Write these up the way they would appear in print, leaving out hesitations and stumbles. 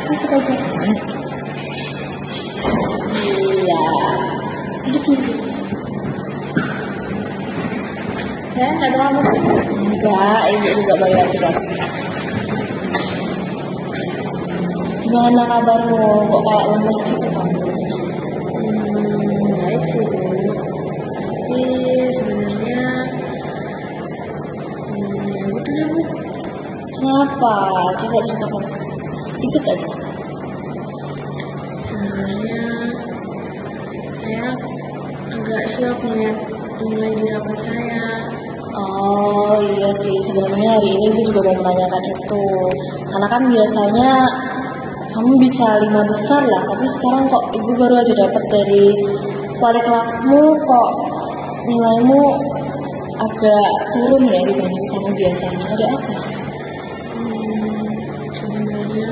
Masuk aja. Iya. Duduk. Saya nggak terlalu. Enggak, ibu juga baru aja. Gimana kabarmu? Kok kayak lemes gitu kamu? Baik sih Bu. Tapi sebenarnya ya gitu deh Bu. Kenapa? Coba ceritakan. Ikut aja. Sebenarnya saya agak shock melihat nilai di rapat saya. Oh iya sih, sebenarnya hari ini gue juga mau menanyakan itu. Karena kan biasanya kamu bisa 5 besar lah, tapi sekarang kok ibu baru aja dapat dari wali kelasmu, kok nilaimu agak turun ya dibanding sama biasanya. Ada apa? Sebenarnya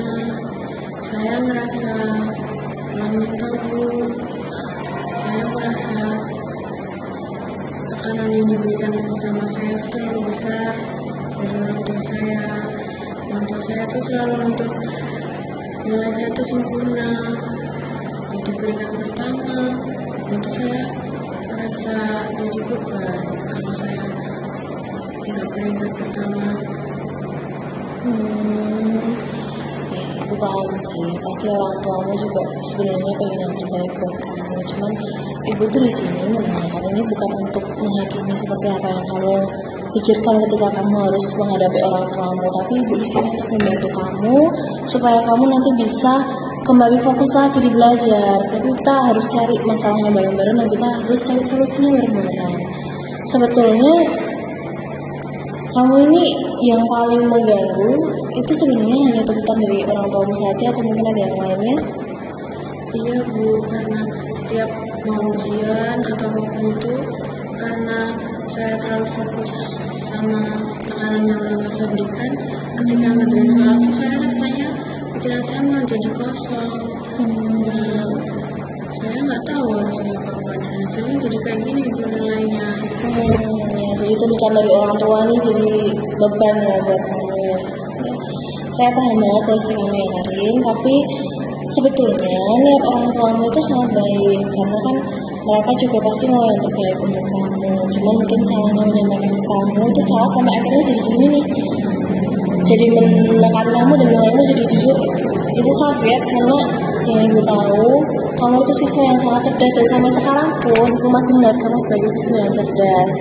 saya merasa mental Bu. Saya merasa tekanan yang diberikan sama saya itu terlalu besar dari orang tua saya. Orang tua saya tuh selalu menuntut nilai saya itu sempurna, jadi peringkat pertama. Itu saya merasa jadi beban kalau saya nggak peringkat pertama. Ya, ibu paham sih. Pasti orang tuamu juga sebenarnya pengen yang terbaik buat kamu. Cuman ibu tuh di sini menanyakan ini bukan untuk menghakimi seperti apa yang kamu pikirkan ketika kamu harus menghadapi orang tuamu, tapi ibu di sini untuk membantu kamu supaya kamu nanti bisa kembali fokus lagi di belajar. Tapi kita harus cari masalahnya bareng-bareng dan kita harus cari solusinya bareng-bareng. Sebetulnya kamu ini yang paling mengganggu itu sebenarnya hanya tuntutan dari orang tuamu saja atau mungkin ada yang lainnya? Iya Bu, karena setiap mau ujian atau apapun itu, karena saya terlalu fokus sama tekanan yang orang tua saya berikan, ketika ngerjain soal itu saya rasanya pikiran saya malah jadi kosong. Nah, saya nggak tahu harus apa-apa dan hasilnya jadi kayak gini Bu nilainya. Ya, jadi tuntutan dari orang tua ini jadi beban ya buat kamu ya. Saya paham banget posisi kamu ya Karin, tapi sebetulnya niat orang tuamu itu sangat baik karena kan mereka juga pasti mau yang terbaik untuk kamu. Cuma mungkin caranya menyampaikan ke kamu itu salah sampai akhirnya jadi gini nih. Jadi menekan kamu dan nilaimu jadi jujur. Ibu kaget karena yang ibu tahu kamu itu siswa yang sangat cerdas dan sampai sekarang pun ibu masih melihat kamu sebagai siswa yang cerdas.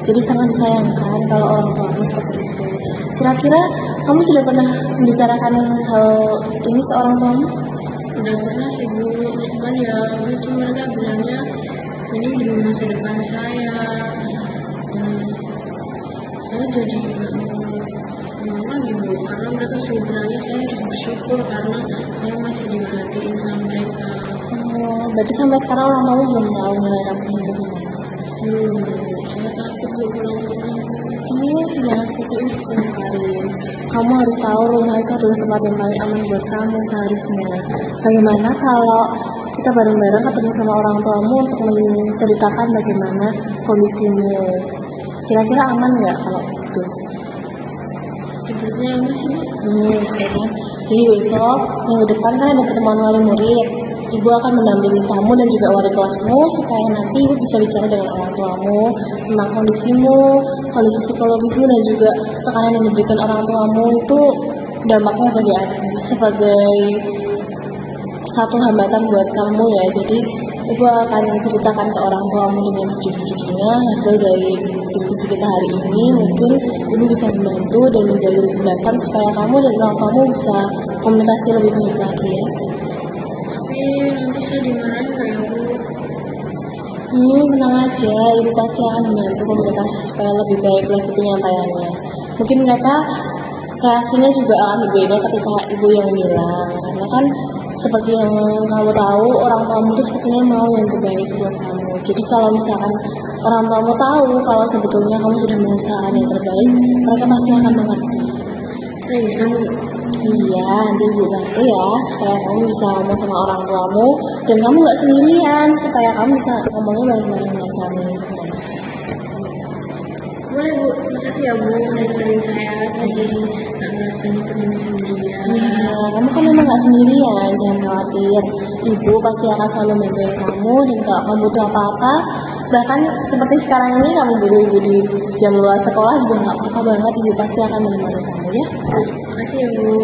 Jadi sangat disayangkan kalau orang tuamu seperti itu. Kira-kira kamu sudah pernah membicarakan hal ini ke orang tuamu? Udah pernah sih Bu, cuman ya itu mereka bilangnya ini demi masa depan saya, dan saya jadi nggak mau lagi Bu, karena mereka sudah bilangnya saya harus bersyukur karena saya masih diperhatiin sama mereka. Oh, berarti sampai sekarang orang tuamu belum tahu nilai kamu ini bagaimana? Belum Bu, saya takut Bu pulang-pulang. Jangan seperti itu, Karin. Kamu harus tahu rumah itu adalah tempat yang paling aman buat kamu seharusnya. Bagaimana kalau kita bareng-bareng ketemu sama orang tuamu untuk menceritakan bagaimana kondisimu? Kira-kira aman nggak kalau gitu? Sepertinya masih Bu. Ya kan? Jadi besok minggu depan kan ada pertemuan wali murid. Ibu akan mendampingi kamu dan juga wali kelasmu supaya nanti ibu bisa bicara dengan orang tuamu tentang kondisimu, kondisi psikologismu dan juga tekanan yang diberikan orang tuamu itu dampaknya sebagai satu hambatan buat kamu ya. Jadi ibu akan ceritakan ke orang tuamu dengan sejujur-jujurnya hasil dari diskusi kita hari ini. Mungkin ibu bisa membantu dan menjalin jembatan supaya kamu dan orang tuamu bisa komunikasi lebih baik lagi ya. Tapi nanti saya dimarahin nggak ya Bu? Tenang aja, ibu pasti akan membantu komunikasi supaya lebih baik lagi penyampaiannya. Mungkin mereka reaksinya juga akan berbeda ketika ibu yang bilang, karena kan seperti yang kamu tahu, orang tuamu itu sepertinya mau yang terbaik buat kamu. Jadi kalau misalkan orang tuamu tahu kalau sebetulnya kamu sudah mengusahakan yang terbaik, mereka pasti akan mengerti. Saya bisa Bu. Iya, nanti ibu bantu ya, supaya kamu bisa ngomong sama orang tuamu, dan kamu nggak sendirian, supaya kamu bisa ngomongnya bareng-bareng dengan kami. Boleh Bu, makasih ya Bu udah dengerin saya jadi nggak ngerasa nyimpen ini sendirian. Iya, kamu kan memang nggak sendirian, jangan khawatir. Ibu pasti akan selalu bantuin kamu, dan kalau kamu butuh apa-apa, bahkan seperti sekarang ini kamu butuh ibu di jam luar sekolah juga nggak apa-apa banget, ibu pasti akan menemani kamu ya. Makasih ya Bu.